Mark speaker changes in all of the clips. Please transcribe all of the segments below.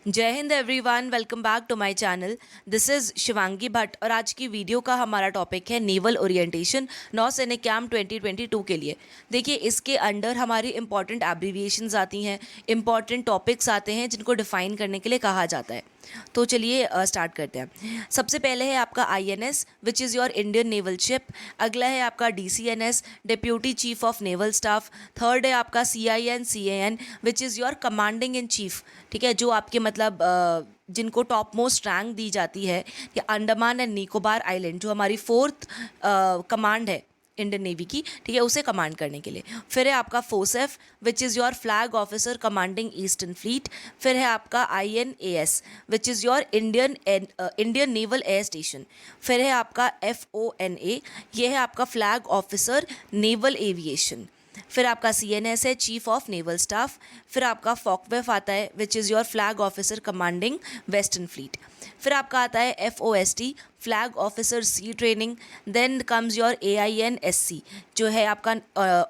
Speaker 1: जय हिंद everyone, welcome back to my channel. This is Shivangi Bhatt और आज की वीडियो का हमारा टॉपिक है नेवल ओरिएंटेशन नौसैनिक कैंप 2022 के लिए। देखिए, इसके अंडर हमारी इंपॉर्टेंट एब्रीविएशंस आती हैं, इंपॉर्टेंट टॉपिक्स आते हैं जिनको डिफाइन करने के लिए कहा जाता है। तो चलिए स्टार्ट करते हैं। सबसे पहले है आपका INS which is your Indian naval ship. अगला है आपका DCNS deputy chief of naval staff. Third है आपका CIN which is your commanding in chief. ठीक है, जो आपके मतलब जिनको टॉप मोस्ट रैंक दी जाती है कि अंडमान एंड निकोबार आइलैंड, जो हमारी फोर्थ कमांड है इंडियन नेवी की, ठीक है, उसे कमांड करने के लिए। फिर है आपका FOCEF which is your flag officer commanding eastern fleet. फिर है आपका INAS which is your Indian naval air station. फिर है आपका FONA, ये है आपका फ्लैग ऑफिसर नेवल एविएशन। फिर आपका CNS है चीफ ऑफ नेवल स्टाफ। फिर आपका फॉकवेफ आता है which is your flag officer commanding western fleet. फिर आपका आता है FOST flag officer sea training. Then comes your AINSC जो है आपका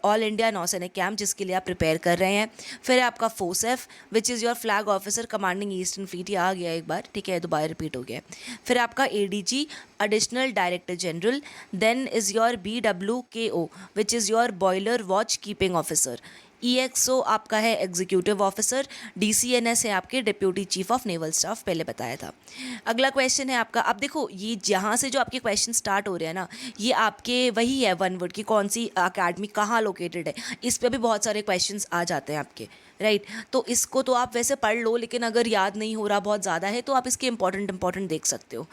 Speaker 1: ऑल इंडिया नौसैनिक कैंप, जिसके लिए आप प्रिपेयर कर रहे हैं। फिर है आपका FOCEF which is your flag officer commanding eastern fleet, ये आ गया एक बार, ठीक है, दोबारा रिपीट हो गया। फिर आपका ADG additional director general. Then is your BWKO which is your boiler watch keeping officer. EXO आपका है एग्जीक्यूटिव ऑफिसर। DCNS है आपके deputy chief of naval staff, पहले बताया था। अगला क्वेश्चन है आपका, अब देखो ये जहाँ से जो आपके क्वेश्चन स्टार्ट हो रहे हैं ना, ये आपके वही है वन वर्ड की कौन सी अकेडमी कहाँ लोकेटेड है, इस पर भी बहुत सारे क्वेश्चंस आ जाते हैं आपके, राइट। तो इसको तो आप वैसे पढ़ लो, लेकिन अगर याद नहीं हो रहा बहुत ज़्यादा है तो आप इसके इंपॉर्टेंट देख सकते हो।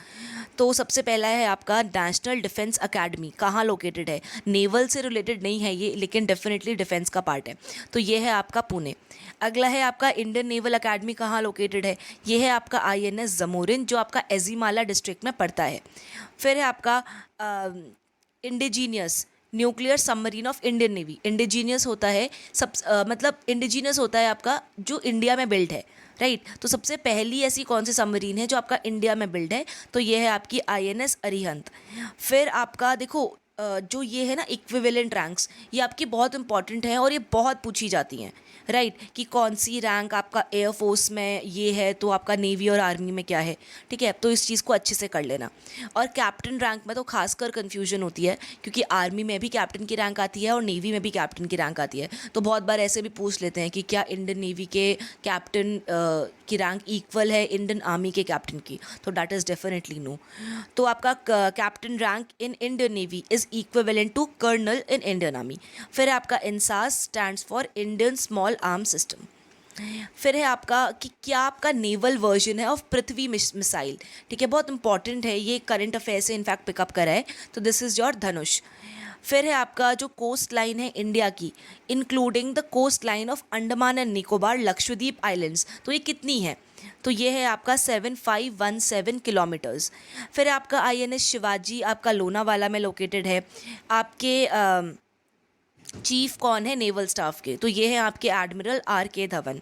Speaker 1: तो सबसे पहला है आपका नेशनल डिफेंस अकेडमी कहाँ लोकेटेड है। नेवल से रिलेटेड नहीं है ये, लेकिन डेफिनेटली डिफेंस का पार्ट है, तो ये है आपका पुणे। अगला है आपका इंडियन नेवल अकेडमी कहाँ लोकेटेड है, ये है आपका INS जमोरिन, जो आपका एजीमाला डिस्ट्रिक्ट में पड़ता है। फिर है आपका indigenous nuclear submarine of Indian navy. Indigenous होता है मतलब इंडिजीनियस होता है आपका जो इंडिया में बिल्ड है, राइट। तो सबसे पहली ऐसी कौन सी सबमरीन है जो आपका इंडिया में बिल्ड है, तो ये है आपकी INS अरिहंत। फिर आपका देखो जो ये है ना इक्विवेलेंट रैंक्स, ये आपकी बहुत इंपॉर्टेंट है और ये बहुत पूछी जाती हैं, राइट, कि कौन सी रैंक आपका एयरफोर्स में ये है तो आपका नेवी और आर्मी में क्या है, ठीक है। तो इस चीज़ को अच्छे से कर लेना। और कैप्टन रैंक में तो खासकर कन्फ्यूजन होती है, क्योंकि आर्मी में भी कैप्टन की रैंक आती है और नेवी में भी कैप्टन की रैंक आती है। तो बहुत बार ऐसे भी पूछ लेते हैं कि क्या इंडियन नेवी के कैप्टन की रैंक इक्वल है इंडियन आर्मी के कैप्टन की, तो दैट इज़ डेफिनेटली नो। तो आपका captain rank in Indian navy is equivalent to colonel in Indian army. फिर आपका INSAS stands for Indian small arm system. फिर है आपका कि क्या आपका नेवल वर्जन है ऑफ पृथ्वी मिसाइल, ठीक है, बहुत इंपॉर्टेंट है ये, करंट अफेयर से इनफैक्ट पिकअप करा है, तो दिस इज़ योर धनुष। फिर है आपका जो कोस्ट लाइन है इंडिया की, including the coast line of Andaman and Nicobar Lakshadweep islands, तो ये कितनी है, तो ये है आपका 7517 किलोमीटर्स। फिर आपका INS शिवाजी आपका लोनावाला में लोकेटेड है। आपके चीफ कौन है नेवल स्टाफ के, तो ये है आपके एडमिरल RK धवन।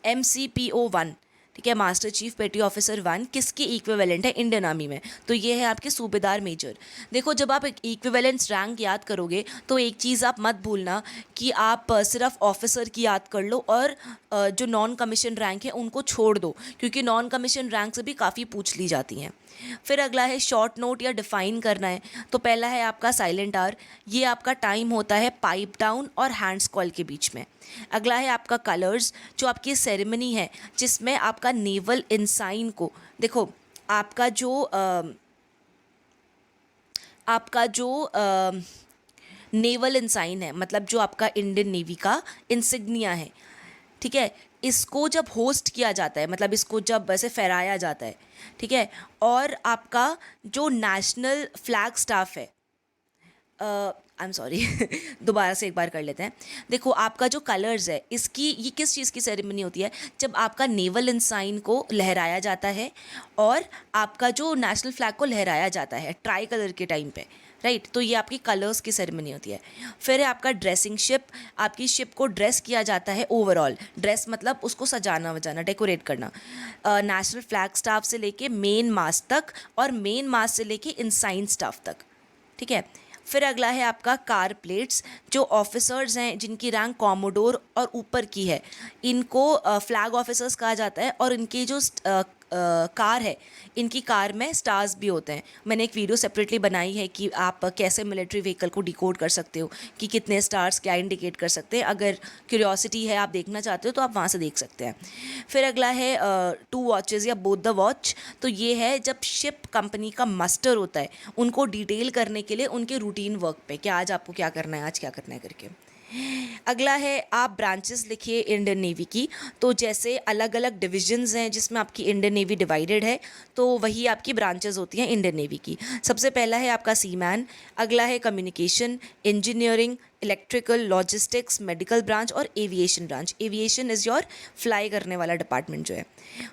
Speaker 1: MCPO 1, ठीक है, मास्टर चीफ पेटी ऑफिसर 1, किसकी इक्विवेलेंट है इंडियन आर्मी में, तो ये है आपके सूबेदार मेजर। देखो, जब आप एक इक्विवेलेंस रैंक याद करोगे तो एक चीज़ आप मत भूलना कि आप सिर्फ ऑफिसर की याद कर लो और जो नॉन कमीशन रैंक है उनको छोड़ दो, क्योंकि नॉन कमीशन रैंक से भी काफ़ी पूछ ली जाती हैं। फिर अगला है शॉर्ट नोट या डिफाइन करना है, तो पहला है आपका साइलेंट आवर, ये आपका टाइम होता है पाइप डाउन और हैंड्स कॉल के बीच में। अगला है आपका कलर्स, जो आपकी सेरेमनी है जिसमें आपका नेवल इंसाइन को, देखो आपका जो नेवल इंसाइन है, मतलब जो आपका इंडियन नेवी का इंसिग्निया है, ठीक है, इसको जब होस्ट किया जाता है, मतलब इसको जब वैसे फहराया जाता है, ठीक है, और आपका जो नेशनल फ्लैग स्टाफ है, आई एम सॉरी दोबारा से एक बार कर लेते हैं। देखो, आपका जो कलर्स है इसकी, ये किस चीज़ की सेरेमनी होती है, जब आपका नेवल इंसाइन को लहराया जाता है और आपका जो नेशनल फ्लैग को लहराया जाता है ट्राई कलर के टाइम पे, राइट, तो ये आपकी कलर्स की सेरेमनी होती है। फिर है आपका ड्रेसिंग शिप, आपकी शिप को ड्रेस किया जाता है ओवरऑल, ड्रेस मतलब उसको सजाना वजाना, डेकोरेट करना, नेशनल फ्लैग स्टाफ से लेके मेन मास्ट तक और मेन मास्ट से लेके इंसाइन स्टाफ तक, ठीक है। फिर अगला है आपका कार प्लेट्स। जो ऑफिसर्स हैं जिनकी रैंक कॉमोडोर और ऊपर की है, इनको फ्लैग ऑफिसर्स कहा जाता है, और इनकी जो कार है, इनकी कार में स्टार्स भी होते हैं। मैंने एक वीडियो सेपरेटली बनाई है कि आप कैसे मिलिट्री व्हीकल को डिकोड कर सकते हो, कि कितने स्टार्स क्या इंडिकेट कर सकते हैं। अगर क्यूरियोसिटी है, आप देखना चाहते हो, तो आप वहाँ से देख सकते हैं। फिर अगला है 2 वॉचेज़ या बोथ द वॉच। तो ये है जब शिप कंपनी का मस्टर होता है, उनको डिटेल करने के लिए उनके रूटीन वर्क पे, कि आज आपको क्या करना है, आज क्या करना है करके। अगला है आप ब्रांचेस लिखिए इंडियन नेवी की। तो जैसे अलग अलग डिविजन्स हैं जिसमें आपकी इंडियन नेवी डिवाइडेड है, तो वही आपकी ब्रांचेस होती हैं इंडियन नेवी की। सबसे पहला है आपका सीमैन, अगला है communication, engineering, electrical, logistics, medical branch और aviation branch. Aviation is your fly करने वाला डिपार्टमेंट जो है।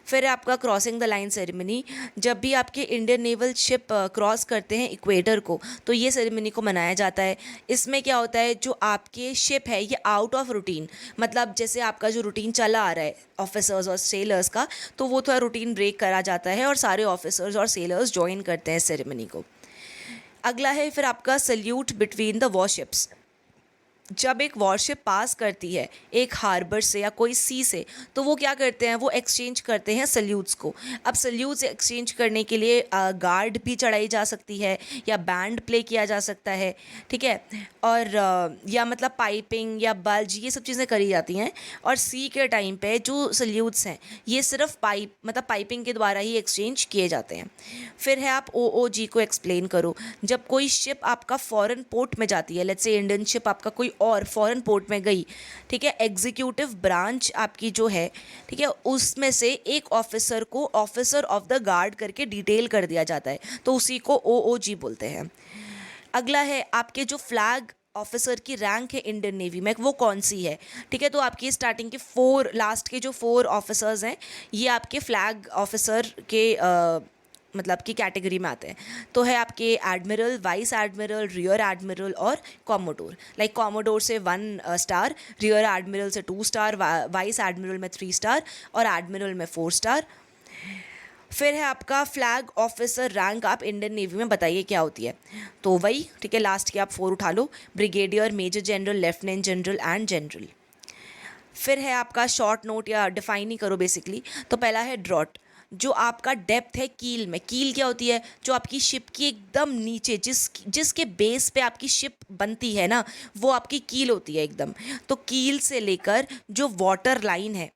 Speaker 1: फिर आपका क्रॉसिंग द लाइन सेरेमनी। जब भी आपके इंडियन नेवल शिप क्रॉस करते हैं इक्वेटर को, तो ये सेरेमनी को मनाया जाता है। इसमें क्या होता है, जो आपके शिप है ये आउट ऑफ रूटीन, मतलब जैसे आपका जो रूटीन चला आ रहा है ऑफिसर्स और सेलर्स का, तो वो थोड़ा रूटीन ब्रेक करा जाता है और सारे ऑफिसर्स और सेलर्स ज्वाइन करते हैं इस सेरेमनी को। अगला है फिर आपका सल्यूट बिटवीन द वॉरशिप्स। जब एक वॉरशिप पास करती है एक हार्बर से या कोई सी से, तो वो क्या करते हैं, वो एक्सचेंज करते हैं सल्यूट्स को। अब सल्यूट्स एक्सचेंज करने के लिए गार्ड भी चढ़ाई जा सकती है, या बैंड प्ले किया जा सकता है, ठीक है, और या मतलब पाइपिंग या बल्ज, ये सब चीज़ें करी जाती हैं। और सी के टाइम पे जो सल्यूट्स हैं, ये सिर्फ पाइपिंग के द्वारा ही एक्सचेंज किए जाते हैं। फिर है आप OOG को एक्सप्लेन करो। जब कोई शिप आपका फॉरेन पोर्ट में जाती है, लेट्स से इंडियन शिप आपका कोई और फॉरेन पोर्ट में गई, ठीक है, एग्जीक्यूटिव ब्रांच आपकी जो है, ठीक है, उसमें से एक ऑफिसर को ऑफिसर ऑफ द गार्ड करके डिटेल कर दिया जाता है, तो उसी को OOG बोलते हैं। अगला है आपके जो फ्लैग ऑफिसर की रैंक है इंडियन नेवी में, वो कौन सी है, ठीक है। तो आपकी स्टार्टिंग के लास्ट के जो 4 ऑफिसर्स हैं, ये आपके फ्लैग ऑफिसर के मतलब की कैटेगरी में आते हैं। तो है आपके admiral, vice admiral, rear admiral और कॉमोडोर। लाइक कॉमोडोर से 1 स्टार, रियर एडमिरल से 2 स्टार, वाइस एडमिरल में 3 स्टार और एडमिरल में 4 स्टार। फिर है आपका फ्लैग ऑफिसर रैंक, आप इंडियन नेवी में बताइए क्या होती है। तो वही, ठीक है, लास्ट के आप 4 उठा लो, brigadier, major general, lieutenant general and general. फिर है आपका शॉर्ट नोट या डिफाइन ही करो बेसिकली। तो पहला है ड्रॉट, जो आपका डेप्थ है कील में। कील क्या होती है, जो आपकी शिप की एकदम नीचे, जिसके बेस पे आपकी शिप बनती है ना, वो आपकी कील होती है एकदम। तो कील से लेकर जो वाटर लाइन है,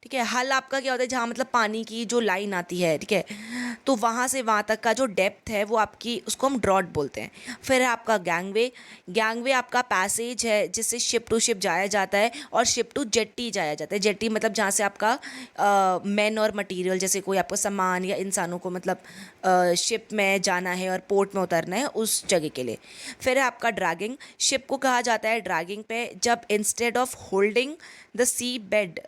Speaker 1: ठीक है, हल आपका क्या होता है, जहाँ मतलब पानी की जो लाइन आती है, ठीक है, तो वहाँ से वहाँ तक का जो डेप्थ है वो आपकी, उसको हम ड्रॉट बोलते हैं। फिर है आपका गैंगवे। गैंगवे आपका पैसेज है जिससे शिप टू शिप जाया जाता है, और शिप टू जेट्टी जाया जाता है। जेट्टी मतलब जहाँ से आपका मैन और मटेरियल, जैसे कोई आपको सामान या इंसानों को मतलब शिप में जाना है और पोर्ट में उतरना है, उस जगह के लिए। फिर है आपका ड्रैगिंग। शिप को कहा जाता है ड्रैगिंग पे जब instead of holding the sea bed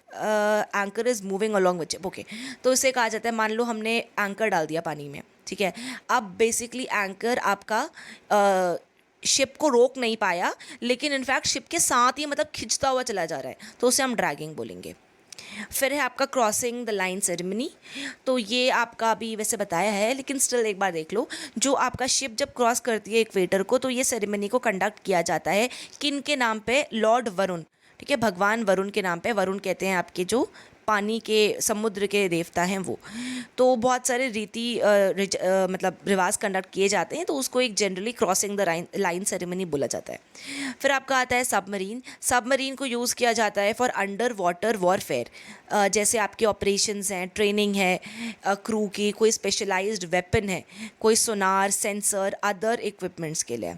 Speaker 1: anchor is moving along with ship. Okay, तो इसे कहा जाता है, मान लो हमने एंकर डाल दिया पानी में, ठीक है, अब बेसिकली एंकर आपका शिप को रोक नहीं पाया, लेकिन इनफैक्ट शिप के साथ ही मतलब खिंचता हुआ चला जा रहा है, तो उसे हम ड्रैगिंग बोलेंगे। फिर है आपका क्रॉसिंग द लाइन सेरेमनी। तो ये आपका अभी वैसे बताया है, लेकिन स्टिल एक बार देख लो। जो आपका शिप जब क्रॉस करती है इक्वेटर को, तो ये सेरेमनी को कंडक्ट किया जाता है किन के नाम पे, लॉर्ड वरुण, ठीक है, भगवान वरुण के नाम पे। वरुण कहते हैं आपके जो पानी के, समुद्र के देवता हैं वो। तो बहुत सारे मतलब रिवाज कंडक्ट किए जाते हैं, तो उसको एक generally crossing the line ceremony बोला जाता है। फिर आपका आता है सबमरीन। सबमरीन को यूज़ किया जाता है फॉर अंडर वाटर वॉरफेयर। जैसे आपके ऑपरेशंस हैं, ट्रेनिंग है क्रू की, कोई स्पेशलाइज्ड वेपन है, कोई सोनार, सेंसर, अदर इक्विपमेंट्स के लिए।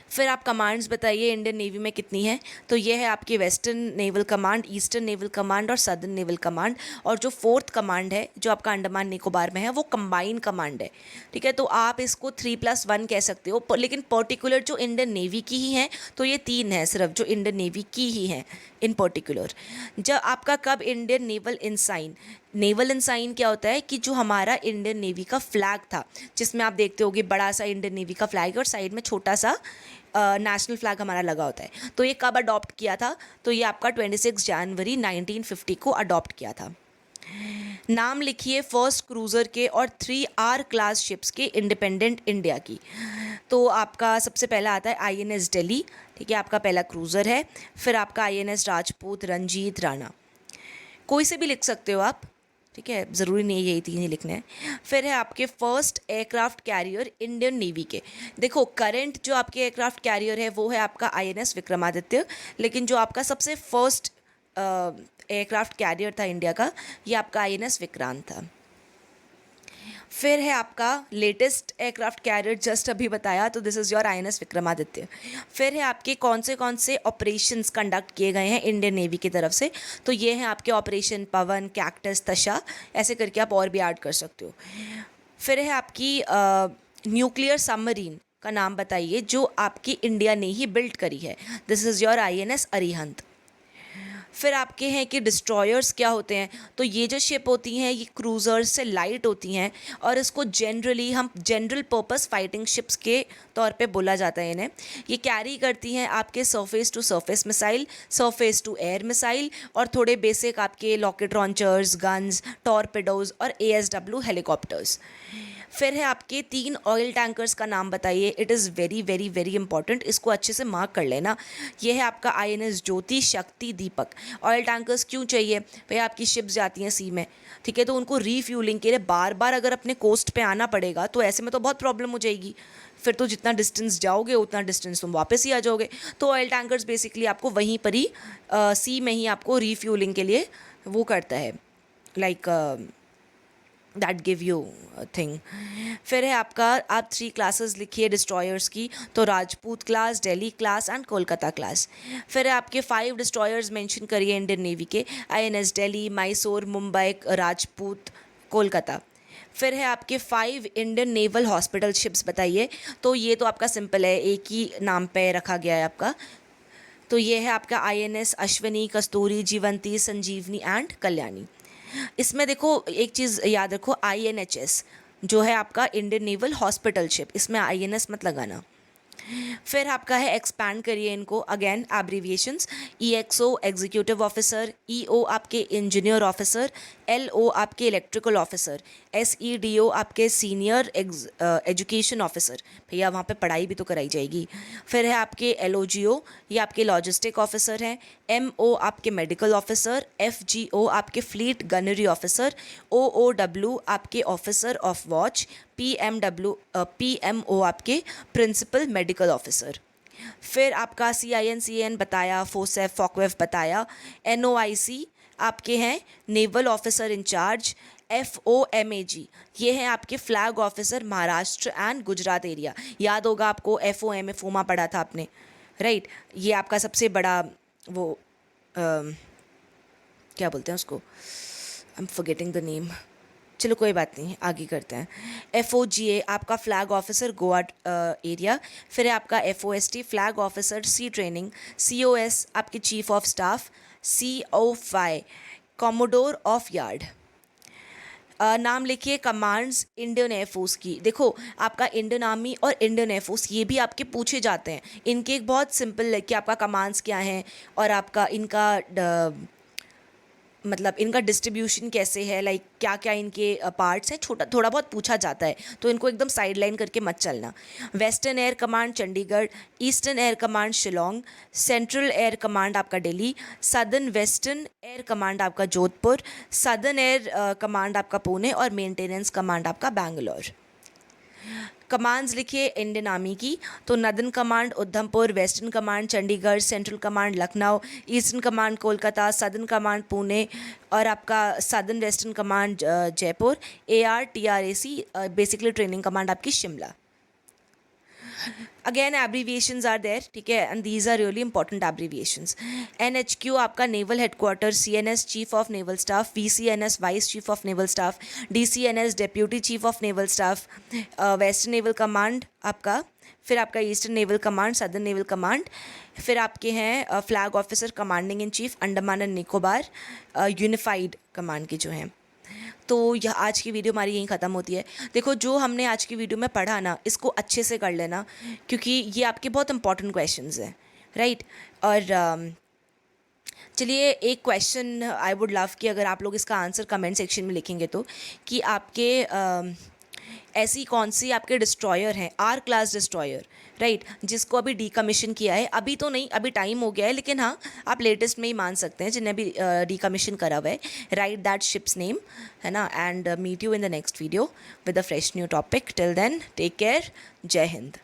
Speaker 1: फिर आप कमांड्स बताइए इंडियन नेवी में कितनी है। तो ये है आपकी western naval command, eastern naval command और सदर्न नेवल कमांड। और जो 4th कमांड है जो आपका अंडमान निकोबार में है, वो कंबाइन कमांड है, ठीक है। तो आप इसको 3+1 कह सकते हो, लेकिन पर्टिकुलर जो इंडियन नेवी की ही है, तो ये 3 है सिर्फ जो इंडियन नेवी की ही है इन पर्टिकुलर। जब आपका कब इंडियन नेवल इंसाइन, नेवल इंसाइन क्या होता है कि जो हमारा इंडियन नेवी का फ्लैग था, जिसमें आप देखते होगे बड़ा सा इंडियन नेवी का फ्लैग है और साइड में छोटा सा नेशनल फ्लैग हमारा लगा होता है। तो ये कब अडॉप्ट किया था, तो ये आपका 26 जनवरी 1950 को अडॉप्ट किया था। नाम लिखिए फर्स्ट क्रूज़र के और 3 R क्लास शिप्स के इंडिपेंडेंट इंडिया की। तो तो आपका सबसे पहला आता है INS दिल्ली, ठीक है, आपका पहला क्रूज़र है। फिर आपका INS राजपूत, रंजीत, राणा, कोई से भी लिख सकते हो आप, ठीक है, ज़रूरी नहीं है यही तीन ही लिखने हैं। फिर है आपके first aircraft carrier Indian navy के। देखो करंट जो आपके एयरक्राफ्ट कैरियर है वो है आपका INS विक्रमादित्य, लेकिन जो आपका सबसे फर्स्ट एयरक्राफ्ट कैरियर था इंडिया का, ये आपका INS विक्रांत था। फिर है आपका लेटेस्ट एयरक्राफ्ट कैरियर, जस्ट अभी बताया, तो this is your INS Vikramaditya. फिर है आपके कौन से ऑपरेशंस कंडक्ट किए गए हैं इंडियन नेवी की तरफ से, तो ये हैं आपके ऑपरेशन पवन, कैक्टस, तशा, ऐसे करके आप और भी ऐड कर सकते हो। फिर है आपकी न्यूक्लियर सबमरीन का नाम बताइए जो आपकी इंडिया ने ही बिल्ड करी है, this is your INS Arihant. फिर आपके हैं कि डिस्ट्रॉयर्स क्या होते हैं, तो ये जो शिप होती हैं ये क्रूज़र्स से लाइट होती हैं और इसको जनरली हम जनरल पर्पस फाइटिंग शिप्स के तौर पे बोला जाता है इन्हें। ये कैरी करती हैं आपके surface to surface missile, surface to air missile और थोड़े बेसिक आपके लॉकेट लॉन्चर्स, गन्स, टॉर्पेडोज और ASW हेलीकॉप्टर्स। फिर है आपके 3 ऑयल टैंकर्स का नाम बताइए, it is very very very important, इसको अच्छे से मार्क कर लेना। ये है आपका INS ज्योति, शक्ति, दीपक। ऑयल टैंकर्स क्यों चाहिए भाई, आपकी शिप्स जाती हैं सी में, ठीक है, तो उनको रीफ्यूलिंग के लिए बार बार अगर अपने कोस्ट पे आना पड़ेगा तो ऐसे में तो बहुत प्रॉब्लम हो जाएगी, फिर तो जितना डिस्टेंस जाओगे उतना डिस्टेंस तुम वापस ही आ जाओगे। तो ऑयल टैंकर्स बेसिकली आपको वहीं पर ही सी में ही आपको रीफ्यूलिंग के लिए वो करता है, like that give you thing. फिर है आपका, आप 3 क्लासेस लिखिए डिस्ट्रॉयर्स की, तो Rajput class, Delhi class and Kolkata class. फिर है आपके 5 डिस्ट्रॉयर्स मेंशन करिए इंडियन नेवी के, INS दिल्ली, मैसूर, मुंबई, राजपूत, कोलकाता। फिर है आपके 5 इंडियन नेवल हॉस्पिटल शिप्स बताइए, तो ये तो आपका सिंपल है, एक ही नाम पे रखा गया है आपका, तो ये है आपका INS अश्विनी, कस्तूरी, जीवंती, संजीवनी एंड कल्याणी। इसमें देखो एक चीज़ याद रखो, INHS जो है आपका इंडियन नेवल हॉस्पिटल शिप, इसमें INS मत लगाना। फिर आपका है, एक्सपैंड करिए इनको, again abbreviations, EXO executive officer, EO आपके इंजीनियर ऑफिसर, LO आपके इलेक्ट्रिकल ऑफिसर, SEDO आपके सीनियर एजुकेशन ऑफिसर, भैया वहाँ पे पढ़ाई भी तो कराई जाएगी। फिर है आपके LOGO, ये आपके लॉजिस्टिक ऑफिसर हैं, MO आपके मेडिकल ऑफिसर, FGO आपके फ्लीट गनरी ऑफिसर, OOW आपके ऑफिसर ऑफ वॉच, PMO आपके प्रिंसिपल मेडिकल ऑफिसर। फिर आपका CIN बताया, फोसेफ फॉकवेफ बताया, NOIC आपके हैं नेवल ऑफिसर इंचार्ज, FOMAG ये हैं आपके flag officer Maharashtra and Gujarat area, याद होगा आपको FOMA फोमा पढ़ा था आपने, राइट। ये आपका सबसे बड़ा वो क्या बोलते हैं उसको, I am forgetting the name, चलो कोई बात नहीं, आगे करते हैं। FOGA आपका फ्लैग ऑफिसर गोवा एरिया। फिर है आपका FOST flag officer sea training, COS आपके chief of staff, COFI commodore of yard. नाम लिखिए कमांड्स इंडियन एयरफोर्स की। देखो आपका इंडियन आर्मी और इंडियन एयरफोर्स ये भी आपके पूछे जाते हैं, इनके एक बहुत सिंपल है कि आपका कमांड्स क्या हैं और आपका इनका मतलब इनका डिस्ट्रीब्यूशन कैसे है, लाइक क्या क्या इनके पार्ट्स हैं, छोटा थोड़ा बहुत पूछा जाता है, तो इनको एकदम साइड लाइन करके मत चलना। Western air command Chandigarh, eastern air command Shillong, central air command आपका Delhi, southern western air command आपका जोधपुर, सदर्न एयर कमांड आपका पुणे और मेंटेनेंस कमांड आपका बैंगलोर। कमांड्स लिखिए इंडियन आर्मी की, तो northern command Udhampur, western command Chandigarh, central command Lucknow, eastern command Kolkata, southern command Pune और आपका southern western command Jaipur, ARTRAC basically training command आपकी Shimla. Again abbreviations are there, ठीक है, and these are really important abbreviations. NHQ आपका naval headquarter, CNS chief of naval staff, VCNS vice chief of naval staff, DCNS deputy chief of naval staff, western naval command आपका, फिर आपका eastern naval command, southern naval command, फिर आपके हैं flag officer commanding in chief Andaman and Nicobar, unified command के जो हैं। तो यह आज की वीडियो हमारी यहीं ख़त्म होती है। देखो जो हमने आज की वीडियो में पढ़ा ना, इसको अच्छे से कर लेना क्योंकि ये आपके बहुत इंपॉर्टेंट क्वेश्चंस हैं, राइट। और चलिए एक क्वेश्चन आई वुड लव कि अगर आप लोग इसका आंसर कमेंट सेक्शन में लिखेंगे तो, कि आपके ऐसी कौन सी आपके डिस्ट्रॉयर हैं, आर क्लास डिस्ट्रॉयर, राइट, जिसको अभी डीकमीशन किया है, अभी तो नहीं, अभी टाइम हो गया है, लेकिन हाँ आप लेटेस्ट में ही मान सकते हैं जिन्हें अभी डीकमीशन करा हुआ है. राइट दैट शिप्स नेम, है ना. And meet you in the next video with a fresh new topic. Till then take care. जय हिंद.